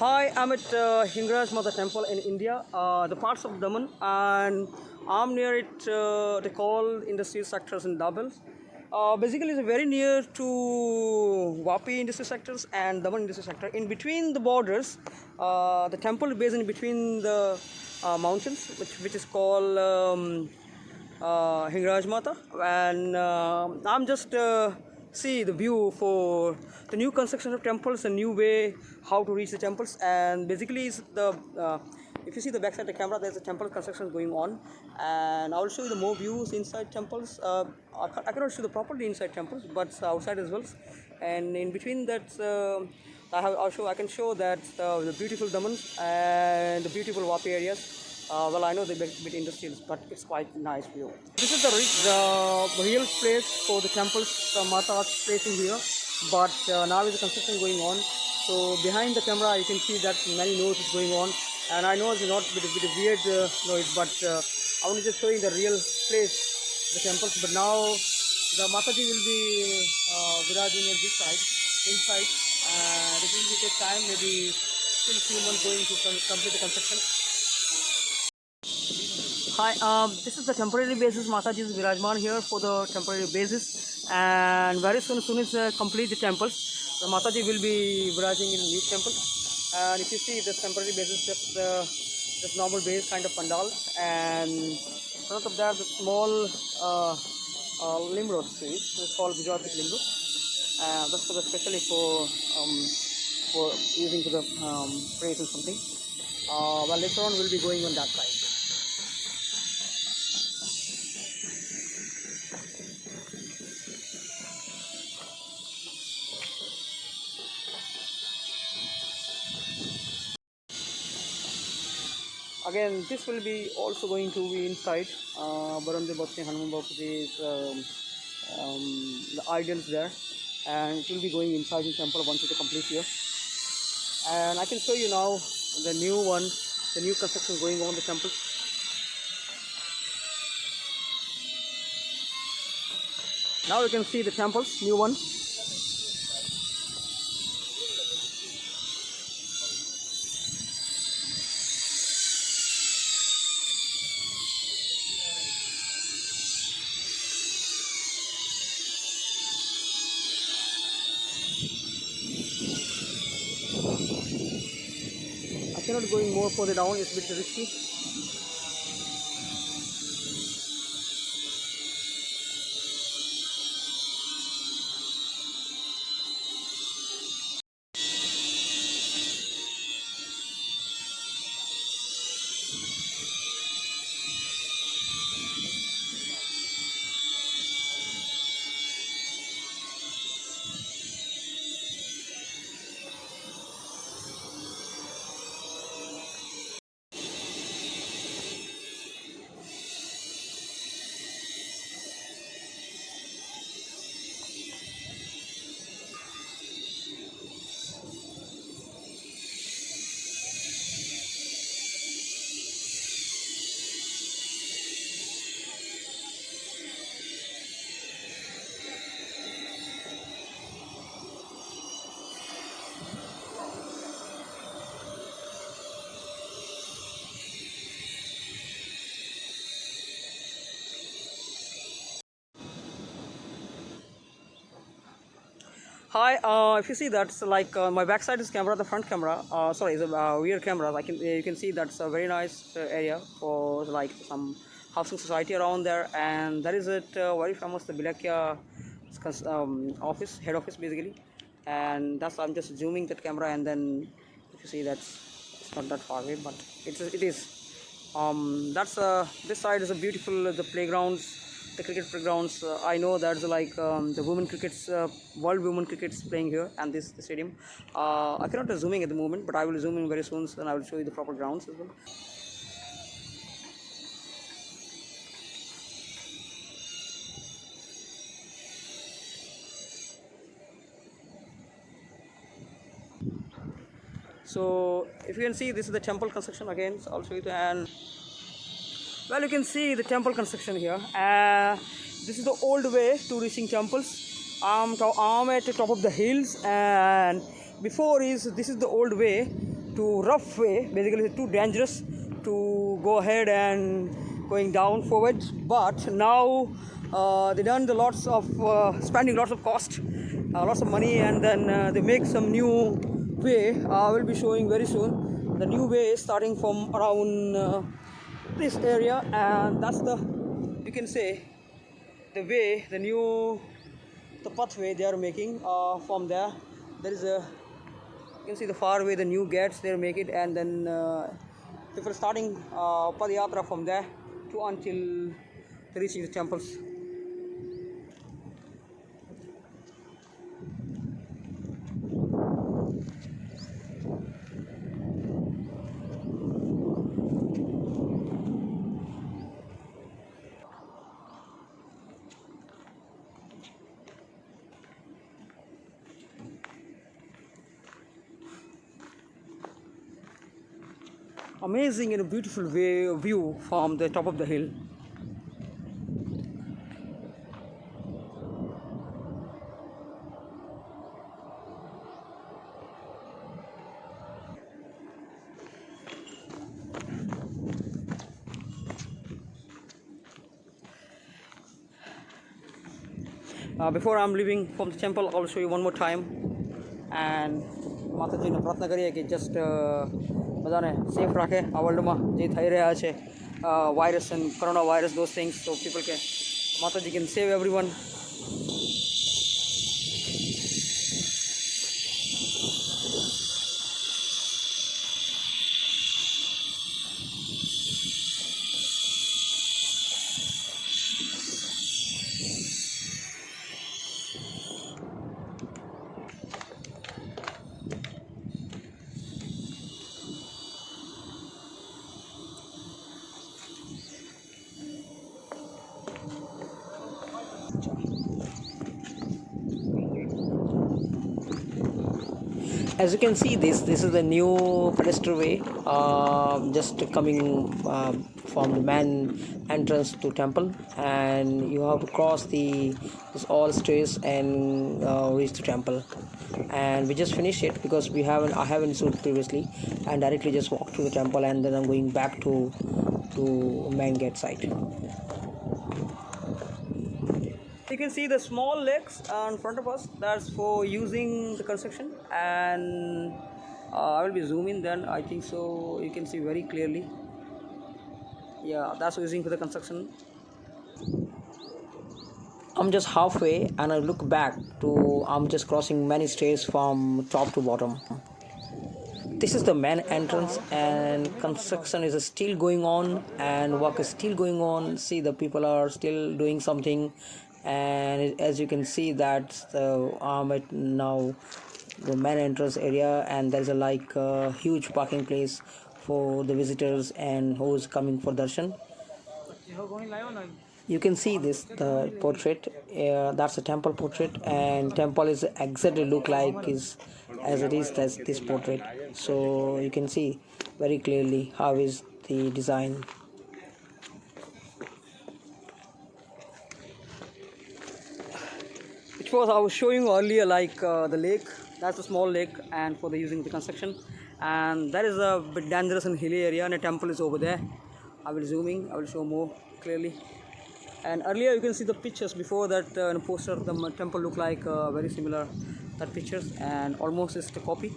Hi, I'm at Hingraj Mother Temple in India, the parts of Daman, and I'm near it. They call industrial sectors in Dabhel. Basically, it's very near to Vapi industry sectors and Daman industry sector. In between the borders, the temple is based in between the mountains, which is called Hingraj Mata, and I'm just see the view for the new construction of temples, a new way how to reach the temples, and basically is the if you see the back side of the camera, there's a temple construction going on, and I'll show you the more views inside temples. I cannot show the properly inside temples, but outside as well, and in between that. I can show that the beautiful Damans and the beautiful Vapi areas. Well, I know they're a bit industrial, but it's quite nice view. This is the real place for the temples, the Mata's place in here, but now is the construction going on. So behind the camera, you can see that many noise is going on, and I know it's not a bit of weird noise, but I want to just show you the real place, the temples. But now the Mataji will be viraging at this side, inside, and it will take time, maybe still a few months going to complete the construction. Hi, this is the temporary basis. Mataji is Virajman here for the temporary basis, and very soon as complete the temples, the Mataji will be viraging in a new temple. And if you see this temporary basis, just normal base kind of pandal, and in front of that the small limb road street. It's called Gujarati limb road. That's especially for using to the praise or something. Well, later on we'll be going on that side. Again, this will be also going to be inside. Barande Bhakti Hanuman Bapuji's the idols there, and it will be going inside the temple once it is complete here. And I can show you now the new one, the new construction going on the temple. Now you can see the temples, new one. I cannot going more further down, it's a bit risky. Hi, if you see that's like my backside is camera, the front camera, sorry, the rear camera. You can see that's a very nice area for like some housing society around there, and that is it very famous the Bilakya office, head office basically, and that's I'm just zooming that camera, and then if you see it's not that far away, but it is. That's this side is a beautiful the playgrounds. The cricket playgrounds. I know that's like the women crickets, world women crickets playing here, and this the stadium. I cannot do zooming at the moment, but I will zoom in very soon, and I will show you the proper grounds as well. So if you can see, this is the temple construction again. So I'll show you the and. Well, you can see the temple construction here. This is the old way to reaching temples. I'm at the top of the hills, and before this is the old way too rough way, basically too dangerous to go ahead and going down forward. But now they done the lots of spending lots of cost, lots of money, and then they make some new way. I will be showing very soon. The new way is starting from around this area, and that's the, you can say, the way, the pathway they are making from there. There is a, you can see the far away the new gates they make it, and then people starting padayatra from there to until reaching the temples. Amazing and a beautiful view from the top of the hill. Before I'm leaving from the temple, I'll show you one more time. And Mataji ne pratna kariye ki just badane safe rakhe a world ma je thai rehya che virus and coronavirus, those things, so people can, Mataji can save everyone. As you can see, this is the new pedestrian way, just coming from the main entrance to temple, and you have to cross this all stairs and reach the temple. And we just finished it because I haven't shot previously, and directly just walked to the temple, and then I'm going back to main gate site. You can see the small lakes in front of us. That's for using the construction, and I will be zooming then, I think so you can see very clearly. Yeah, that's using for the construction. I'm just halfway and I look back to, I'm just crossing many stairs from top to bottom. This is the main entrance, and construction is still going on and work is still going on. See, the people are still doing something, and as you can see, that's the at now the main entrance area, and there's a huge parking place for the visitors and who's coming for darshan. You can see the portrait, that's a temple portrait, and temple is exactly look like is as it is, that's this portrait, so you can see very clearly how is the design. Which was I was showing earlier, the lake, that's a small lake, and for the using the construction, and that is a bit dangerous and hilly area, and a temple is over there. I will zooming, I will show more clearly. And earlier you can see the pictures before that in a poster, the temple looked like very similar that pictures, and almost is a copy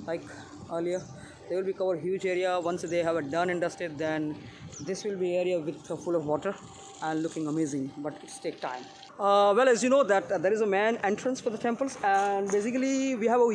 like earlier. They will be cover huge area. Once they have it done and dusted, then this will be area with full of water and looking amazing, but it's take time. Well, as you know that there is a main entrance for the temples, and basically we have a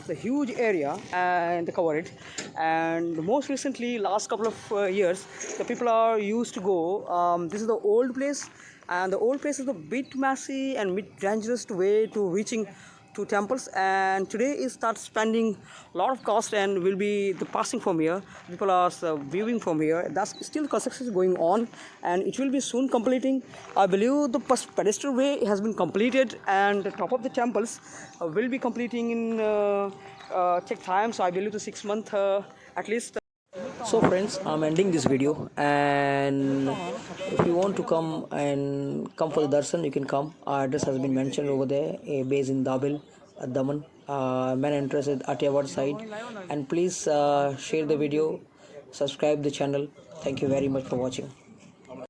the huge area and cover it. And most recently, last couple of years, the people are used to go, this is the old place, and the old place is a bit messy and bit dangerous way to reaching to temples, and today is start spending a lot of cost and will be the passing from here. People are viewing from here. That's still construction is going on, and it will be soon completing. I believe the pedestrian way has been completed, and the top of the temples will be completing in take time. So I believe the 6 months at least. So friends, I'm ending this video, and if you want to come for the darshan, you can come. Our address has been mentioned over there, a base in Dabhel, Daman. main interest is Atiyawad side. And please share the video, subscribe the channel. Thank you very much for watching.